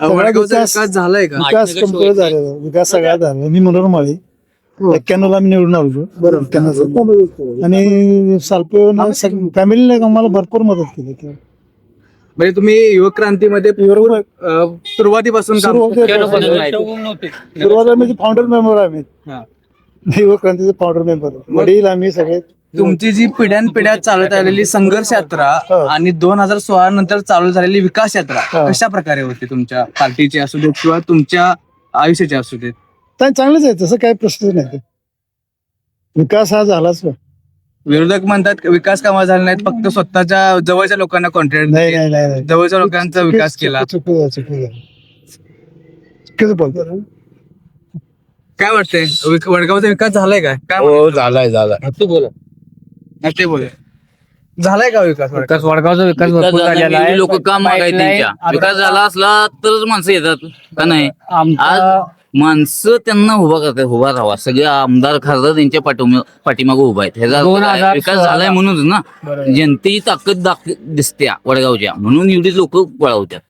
वडगावचा विकास झालाय का? विकास कम्प्लीट झालेला, विकास सगळा झाला. मी मनोरमाळी 91ला मी निवडून आलो. बरोबर. आणि सालपेवन फॅमिलीने आम्हाला भरपूर मदत केली. म्हणजे तुम्ही युवक क्रांतीमध्ये सुरुवातीपासून काम- सुरुवातीला म्हणजे फाउंडर मेंबर आहे आम्ही. हा. युवक क्रांतीचे फाउंडर मेंबर वडील आम्ही सगळे. तुमची जी पिढ्यानपिढ्या चालत आलेली संघर्ष यात्रा आणि 2016 नंतर चालू झालेली विकास यात्रा कशा प्रकारे होती तुमच्या पार्टीची असू देत किंवा तुमच्या आयुष्याची असू देत? चांगलंच आहे, तसं काही प्रश्न नाही. विकास हा झालाच नाही. विरोधक म्हणतात विकास कामा झाले नाहीत, फक्त स्वतःच्या जवळच्या लोकांना कॉन्ट्रॅक्ट नाही नाही नाही नाही. जवळच्या लोकांचा विकास केला. चुकीचं बोलतो. काय वाटतंय वडगावचा विकास झालाय काय? काय हो झालाय तू बोला ते बोल झालाय का विकास विकास वडगावचा विकास भरपूर झालेला आहे. लोक काम मागायचे त्यांच्या विकास झाला असला तरच माणसं येतात का नाही. आज माणसं त्यांना उभा राहावा. सगळे आमदार खासदार त्यांच्या पाठीमागे उभा आहेत. ह्याचा 2016 विकास झालाय म्हणूनच ना. जनतेची ताकद दिसत्या वडगावच्या, म्हणून एवढी लोक वळवतात.